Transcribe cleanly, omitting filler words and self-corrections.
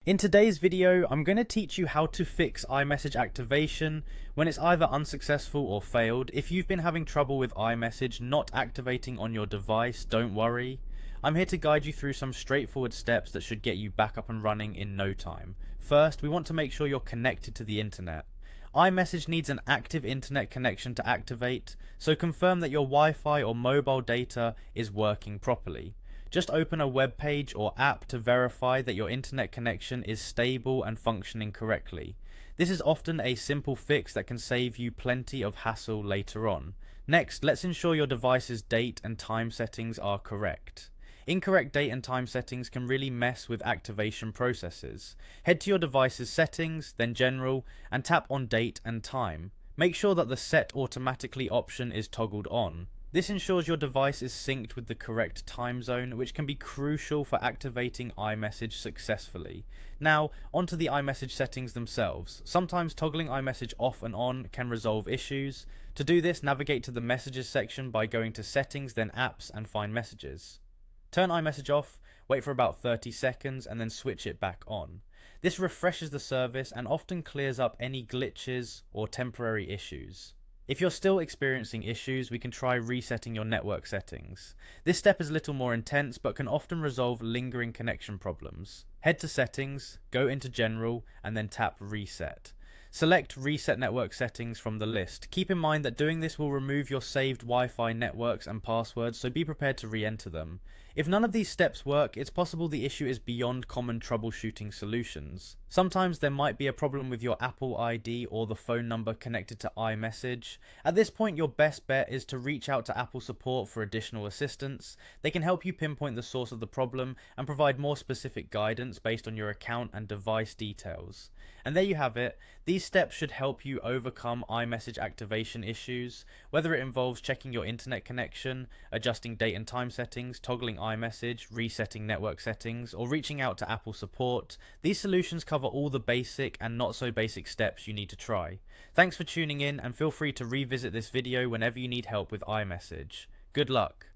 In today's video, I'm going to teach you how to fix iMessage activation when it's either unsuccessful or failed. If you've been having trouble with iMessage not activating on your device, don't worry. I'm here to guide you through some straightforward steps that should get you back up and running in no time. First, we want to make sure you're connected to the internet. iMessage needs an active internet connection to activate, so confirm that your Wi-Fi or mobile data is working properly. Just open a web page or app to verify that your internet connection is stable and functioning correctly. This is often a simple fix that can save you plenty of hassle later on. Next, let's ensure your device's date and time settings are correct. Incorrect date and time settings can really mess with activation processes. Head to your device's settings, then general, and tap on date and time. Make sure that the set automatically option is toggled on. This ensures your device is synced with the correct time zone, which can be crucial for activating iMessage successfully. Now, onto the iMessage settings themselves. Sometimes toggling iMessage off and on can resolve issues. To do this, navigate to the Messages section by going to Settings, then Apps, and find Messages. Turn iMessage off, wait for about 30 seconds, and then switch it back on. This refreshes the service and often clears up any glitches or temporary issues. If you're still experiencing issues, we can try resetting your network settings. This step is a little more intense, but can often resolve lingering connection problems. Head to Settings, go into General, and then tap Reset. Select Reset Network Settings from the list. Keep in mind that doing this will remove your saved Wi-Fi networks and passwords, so be prepared to re-enter them. If none of these steps work, it's possible the issue is beyond common troubleshooting solutions. Sometimes there might be a problem with your Apple ID or the phone number connected to iMessage. At this point, your best bet is to reach out to Apple support for additional assistance. They can help you pinpoint the source of the problem and provide more specific guidance based on your account and device details. And there you have it. These steps should help you overcome iMessage activation issues, whether it involves checking your internet connection, adjusting date and time settings, toggling iMessage, resetting network settings, or reaching out to Apple support. These solutions cover all the basic and not so basic steps you need to try. Thanks for tuning in, and feel free to revisit this video whenever you need help with iMessage. Good luck.